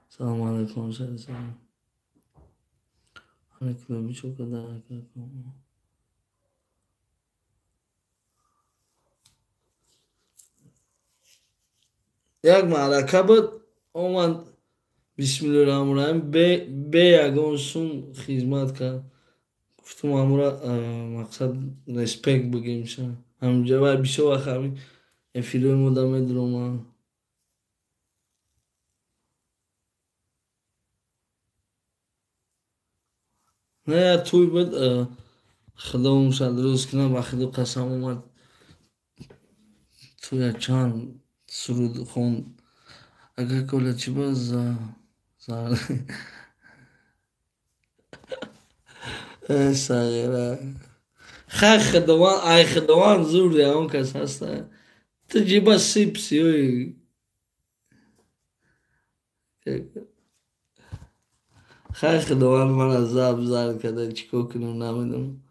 [SPEAKER 1] سلام علیکم سلام علیکم بیچو کده یک معرکه بود اومد بسم الله الرحمن الرحیم به یگان سوم خدمت کرد گفتم امورا مقصد ریسپیکت بگیم شن همینجا باید بیشه وقت همین افیلوی مدامه دروما نه توی بود خدا اون شد روز کنم و خدا قسم اومد توی چند سرود خوند اگه کلا چی باز صغیره خیلی خدوان ای خدوان زور دیگه اون کس هسته تو جیبا سیب سیوی خیلی خدوان من از زب زر کده چیکو کنم نمیدونم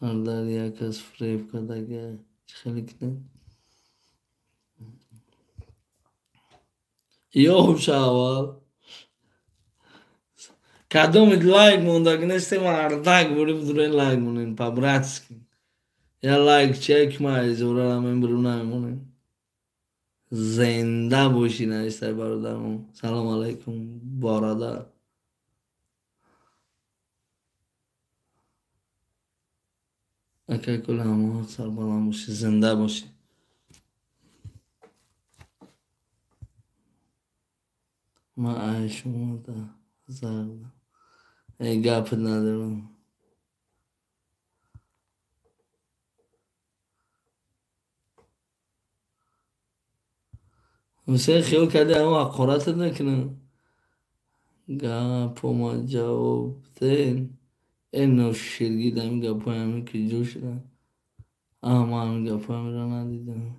[SPEAKER 1] هر در یک کس فریب کده که خیلی کنم یا شاول کدومت لایک مونده گنسته ما اردک بودیم دوره لایک مونین پا براتسکی یا لایک چک ما ایزوره همین برو نمیمونین زنده باشی نوشته برادرمون سلام علیکم برادر اکه کل همه سر بلند باشی زنده باشی ما عیشمون ده زرده ای گپ ندارم مثلا خیال کرده اما حقارت نکنه گپ ما جواب دین این نو شرگی دمی گپ همین که جو شدن اما همین گپ همین را ندیدم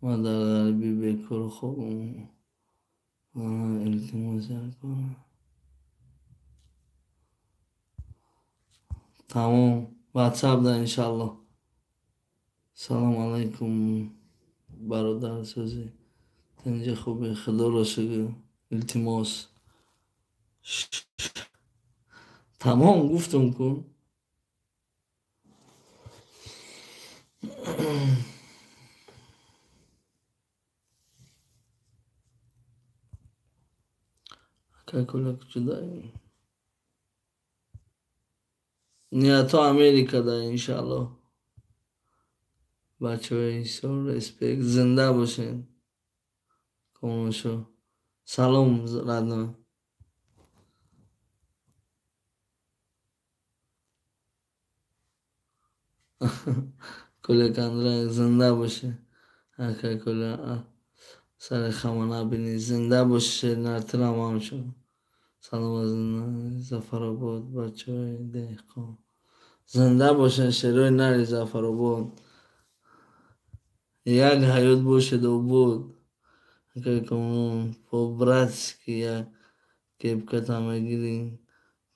[SPEAKER 1] ما در غربی بکر خوبم التماس کنم تمام واتساپ ده انشالله سلام علیکم برادر سازی تنجه خوبه خدا را شکر التماس تمام گفتم کن که کلا کجا نیتا امریکا ده انشالله بچه های سال ریسپیکت زنده باشین کامشو سلام ردنم کل کندره زنده باشه هکه کل سر خمانه بینی زنده باشه نرترم هم شد سلام از زفر آباد بچه های دهقان زنده باشن شروع نری زفر آباد یک حیات باشه دو بود که کنون پوبراتسکی یا کپکت همه گیریم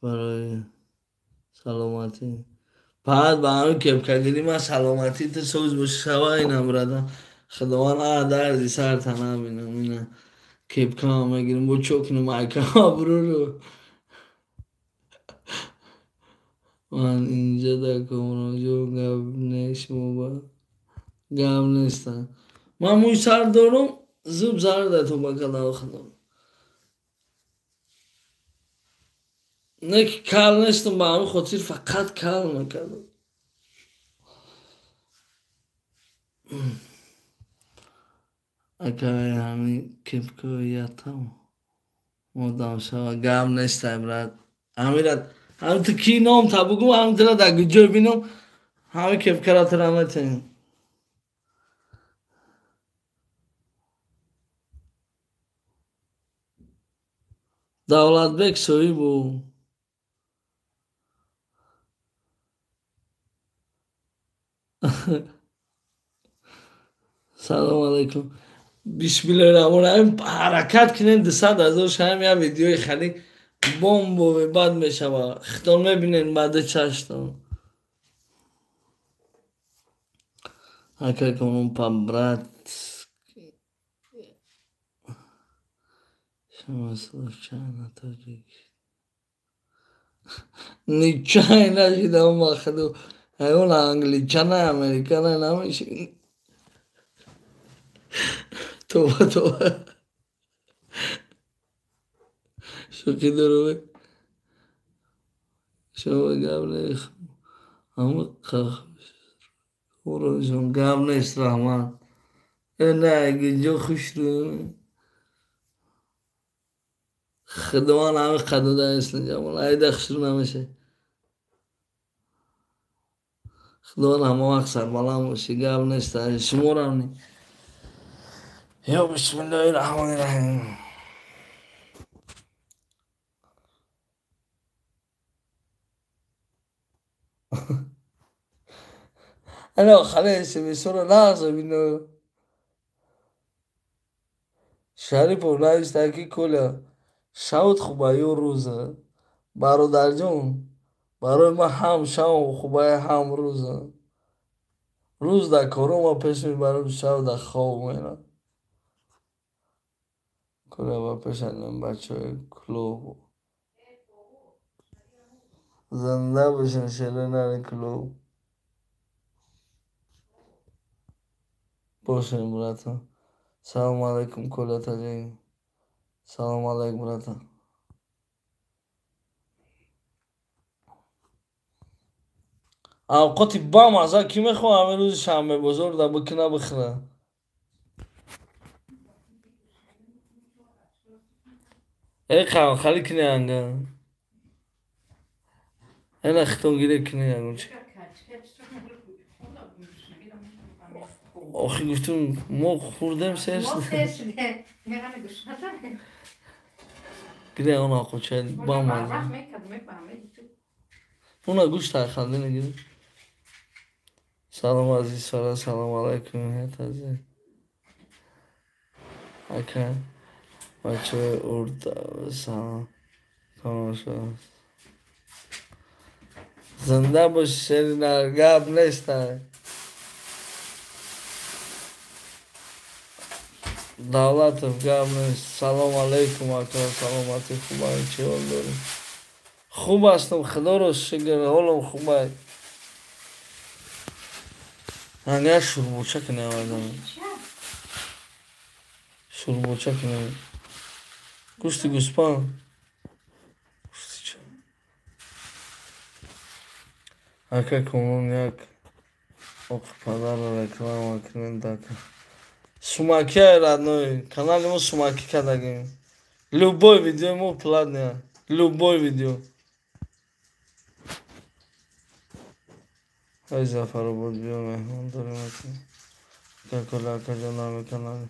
[SPEAKER 1] برای سلامتی بعد با همین کپکت گیریم از سلامتی تا سوز باشه شوه اینم برده خداوان دردی سر تنه بینم اینه کپکت همه گیریم با چوکنیم مایکه آبرو رو من اینجا در کمراجو گب نیشم با گب نیستم من موی سر دارم زوب زرده تو بکلا خودم نه که کل نیستم با همین خاطر فقط کل میکردم اکای همین کپکویتم مدام شما گم نیستم برات امیرت همین تو کی نام تا بگو همین ترا در گجور بینم همین کپکرات رامتین دولت بک سوی بو سلام علیکم بسم الله الرحمن الرحیم حرکت کنین 200,000 شایم یا ویدیوی خیلی بمب و بعد میشه با خطور میبینین بعد چشتم اکای کنم پا برات شما سلوچانه تاریک نیچای نشیدم ما خدو اون انگلیچانه امریکانه نمیشه توبه شوخی داره شما قبل همه خورشون قبل نیست رحمان نه اگه جو خوش رو خدوان همه قدو ده اصلا جمال ایده خشر نمیشه خدوان همه وقت سربالا موشی قبل نیست شمور هم نی یا بسم الله الرحمن الرحیم انا خلاص بسرعة لحظة بینو شریف و رئیس تحقیق کلا شود خوبه یو روزه برادر جون برای ما هم شو خوبه هم روزه روز در کارو ما پیش میبرم شو در خواب میرم کلا با پیش انم بچه های کلوب زنده باشن شده نره کلوب باشن براتون سلام علیکم کلا تجایی سلام علیکم براتون اوقاتی بام از کی میخوام همه روز شنبه بزرگ در بکنه بخره ای خواهم خالی کنی انگه این اختون گیره کنی انگه آخی گفتم ما خوردم سرس گیره اونا خود شاید بام از اونا گوشت خالده نگیره سلام عزیز سارا سلام علیکم هیت عزیز اکا بچه ارد سلام تماشا زنده باش شری نرگب نیسته دولتم گم نیست سلام علیکم اکا سلامتی خوبه چی حال داری خوب هستم خدا رو شکر حالم خوبه هنگه شوربوچه کنه آمدم شوربوچه کنه گوشتی گوسپان گوشتی چه اکا کنون یک اق پدر رو رکلام کنن دکا سوماکی های ردنوی کانال ما سوماکی کدگیم لوبوی ویدیو ما پلاد نیا لوبوی ویدیو های زفر رو بود بیا مهمان داریم اکنیم که کلا که جنامی کانال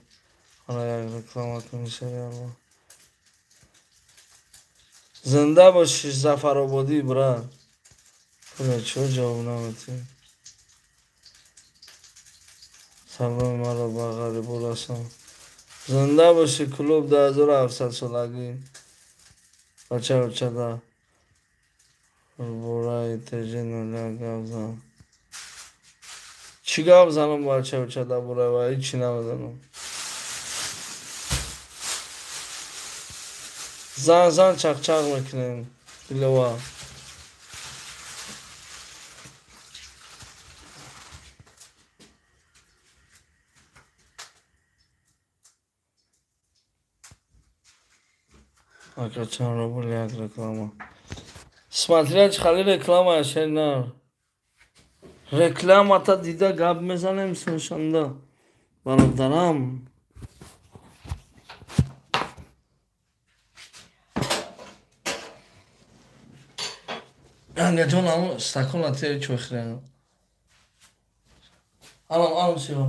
[SPEAKER 1] حالا یک رکلام کنی شریع ما زنده باشی زفر آبادی برا کلا چه جواب نمیتی سلام مرا با غریب رسان زنده باشی کلوب 2700 سالگی بچه ده برای تجین و گم زن چی گم زنم بچه ده برای و هیچی نمیدنم زن چق چق میکنیم بلوا اکا چند رو بولی یک رکلامه سمتریج خالی رکلامه اشهر نه رکلام تا دیده گب میزنیم سنشنده برادرم янгаҷон ҳам стакон атияи чой хӯрем. Алам сиё.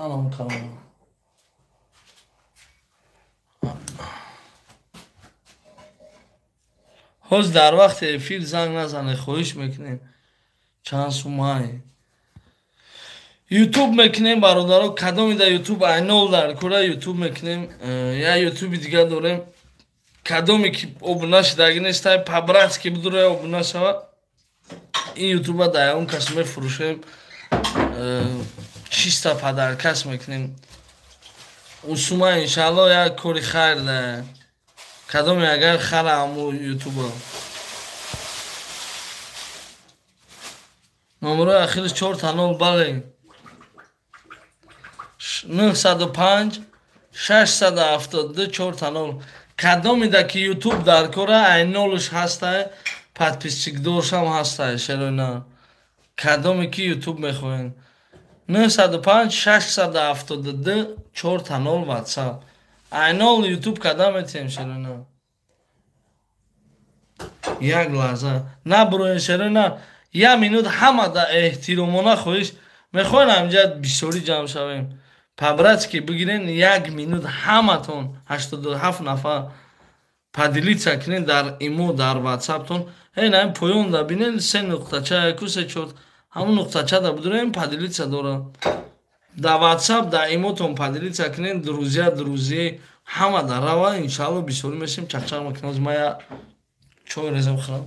[SPEAKER 1] Алам калом. ҳоз дар вақти эфир занг назане, хоҳиш мекунем. Чанд сумай. ютуб мекунем бародаро, кадомида ютуб айнол дар кора ютуб мекунем. Я ютуби дига дорем. Кадоме ки обуна шидаги нестай, по-братски будура обуна шава. Ин ютуба да ягон кас мефурӯшем. Чиста падаркас мекунем. Усума иншалло як кори хайр да. Кадоме агар хара аму ютуба. номерои ахириш 4 танол бале. 905 672 4 танол. Кадомида ки ютуб дар кора айнолуш ҳастай, подписчикдоршам ҳастай, шерои на. Кадоме ки ютуб мехоҳем. 905 672 4 танол WhatsApp. Айнол ютуб кадам метем шерои на. Як лаҳза. На буроен шерои на. Я минут ҳама да эҳтиромона хоҳиш. Мехоҳем ҳамҷа бисёрӣ ҷамъ шавем. По-братски бигирен 1 минут ҳаматон 87 нафар падилитса кунен дар имо дар WhatsApp-тон. Ин ҳам поён да бинен 3 нуқтача 1 3 4 ҳамун нуқтача да будурем падилитса дора. Да WhatsApp да имотон падилитса кунен друзья ҳама да рава иншалло бисёрӣ мешим. Чақчақ мекунем. Мая чой резам хӯрам.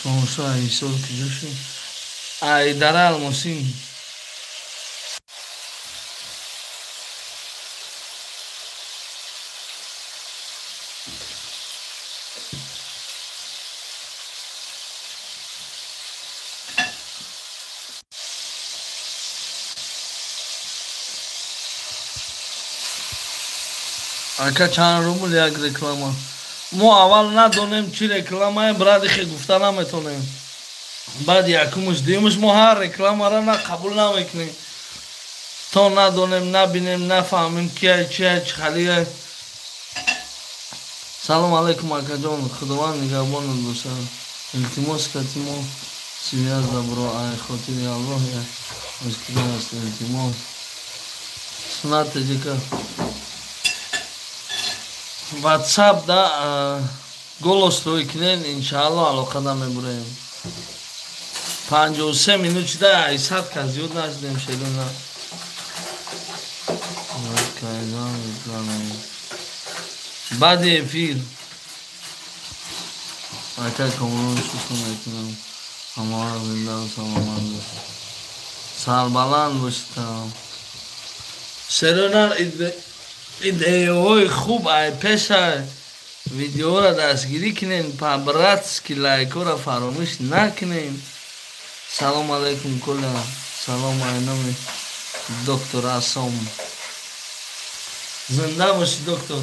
[SPEAKER 1] Конша исол киҷошу айдара алмосин. ака чанд румл як реклама. мо аввал надонем чӣ рекламае, брадихе гуфта наметонем. баъд якумуш дуюмуш мо ҳар рекламара на қабул намекунем. то надонем, набинем, нафаҳмем кия чия чихалия. салом алейкум акаҷон, худованд нигаҳбонат бошад. илтимос катимо сивяз добро ай хотири аллоҳ я мушкилӣ аст илтимос. Снат ҷика. WhatsApp да голос рӯй кунен, иншаалло алоқада мебурем. 53 минут шуда 800 кас зиёд нашудем шедона. баъди эфир ака комрон шукр мекунам. ҳамаҳо зинда саломат бошед. сарбаланд бошед. шеронар идеяҳои хуб пеша видеоро дастгирӣ кунен. по-братски лайкҳоро фаромӯш накунен. салом алейкум кула. салом айноми доктор Асом. зинда боши доктор.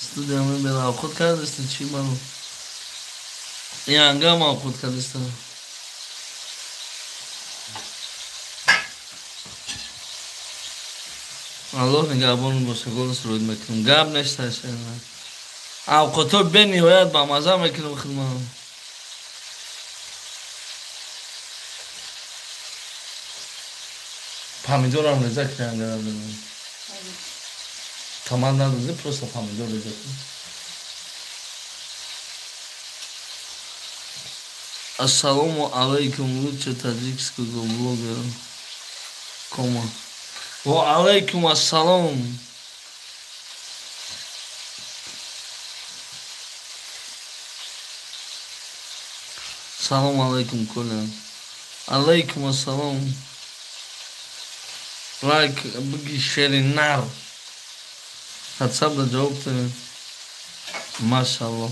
[SPEAKER 1] студия мебела овқот кардасту чӣ малум? янгам овқот кардасту. аллоҳ нигаҳбон боша. голос рӯид мекунем. гап несташ. овқото бениҳоят бамаза мекунем хидмат. помидорам реза кунем. томат надози, просто помидор реза кунем. ассалому алейкум. лучше таджикского блогера. кома. ва алайкум ассалом. Салом алейкум кулам. Алейкум ассалом. Лайк бги шери нар. WhatsApp да ҷавоб дадем. Машалло.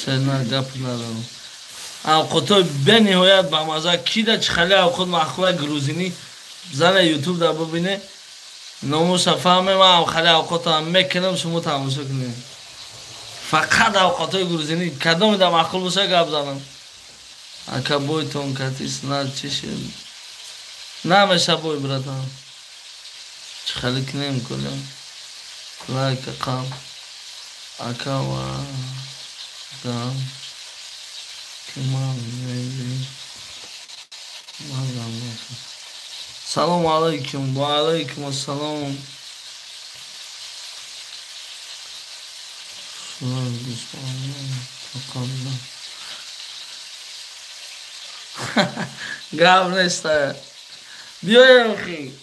[SPEAKER 1] Шерна гап надарам. Авқотои бениҳоят бамаза кида чӣ хеле авқот маъқула грузинӣ зана ютуб да бибине. номуша фаҳмем ав хеле авқотам мекунам шумо тамошо кунед. Фақат авқотои грузинӣ кадоми да маъқул боша гап занам. Ака бойтон катис на чише. Намеша бой братан. Чӣ хеле кунем кулам. Лайка қам. Ака ва гам. Салом алейкум. Ва алейкум ассалом. Гап неста. Биёем хи.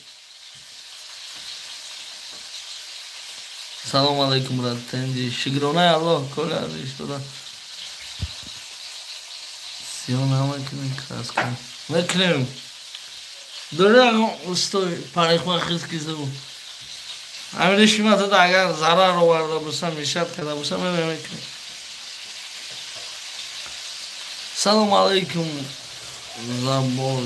[SPEAKER 1] Салом алейкум брат Тенди. Шигронаи Аллоҳ коли арзишуда. Сиёна мекунем краска. Мекунем. Дорам устой парихма хизкизу. Амир шимата агар зарар оварда боса мешад када боса мекунем. Салом алейкум. Забор.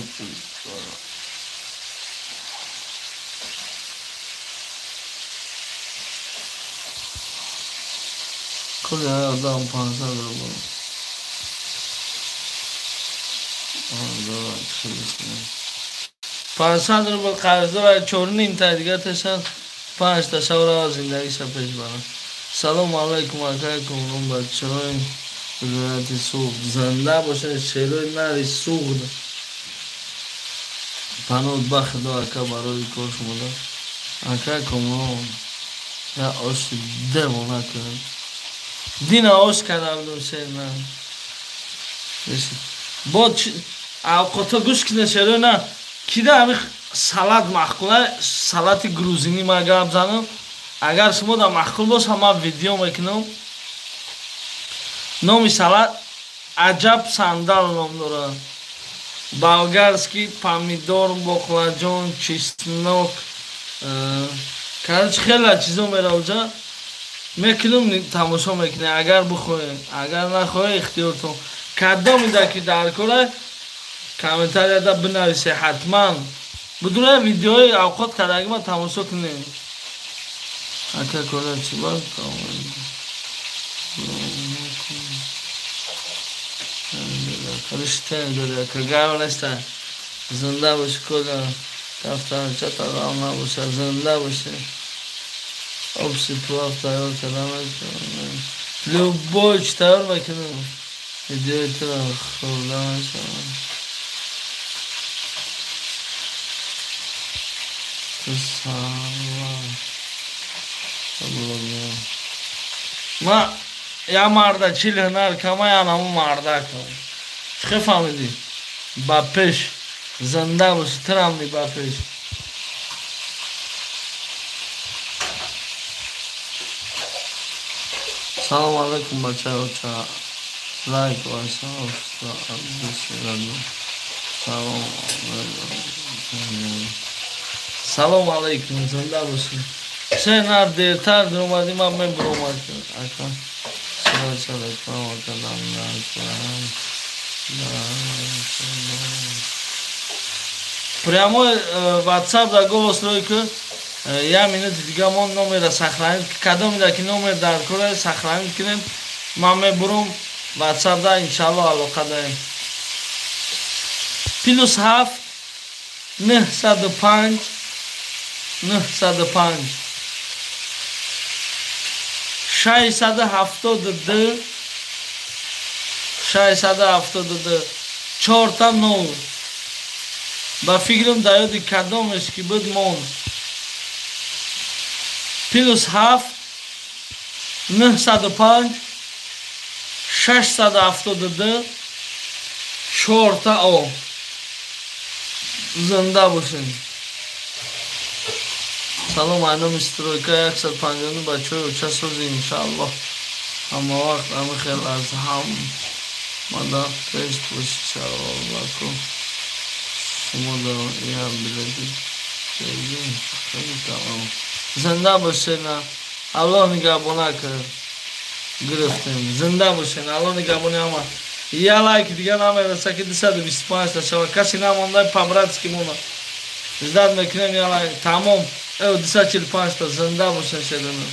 [SPEAKER 1] Коли адам 500 рубл. Давай, 500 рубл қарз дорад 4.5 та дигар ташад 5 та шавра зиндагиша пеш барад. Салом алейкум акайкум рум бачаҳои вилояти Суғд занда бошад шерои нари Суғд панот ба худо ака барои кор шумода акайкум рум я оши демона кунем дина ош кардам шена бо авқото гӯш кина шерои на кида ҳами салат маъқула салати грузинӣ ма гап занам агар шумо да маъқул боша ман видео мекунам номи салат аҷаб сандал ном дорад болгарский помидор боқлаҷон чеснок короче хеле чизо меравҷа мекунам тамошо мекунем агар бихоҳем агар нахоҳем ихтиёртон кадомида ки дар кора комментарияда бинависе ҳатман будура видеои авқот кардагима тамошо кунем ака кора чӣ бар риштен дори ака гав неста зинда боши кола тафтанча тағам набоша зинда боши общий плав тайёр кардам любой чӣ тайёр мекунем видеои тура хӯрда мешавад ма я марда чил ҳунар кама я наму мардакам чӣ фаҳмидӣ ба пеш зинда боши тирамни ба пеш салом алейкум бачаҳоча лайк ва салом алейкум зинда боши се нар дертар дуромадӣ ман мебуромад ака прямой WhatsApp да голос ройку я минути дига мон номера сахранид кадомида ки номер дар кора сахранид кунем ман мебурум WhatsApp да иншаллоҳ алоқа дарем +7 905 672 4 9 ба фикрам дар ёди кадомеш ки буд монд +7 905 672 4 о зинда бошем Salom anam istroyka 150 بچه اچس روزی انشاءالله اما وقت همه خیلی از هم مادر تشت باشید شاءالله کن شما در ایار بلدید خیلی تمام زنده باشین الله نگهبانه کرد گرفتیم زنده باشین الله نگهبانه اما یه لایک دیگه نمیرسه که 225 تا شما کسی نمونده پابراتسکی مونه زداد میکنیم یه لایک تمام او 245 تا زنده باشین شدنم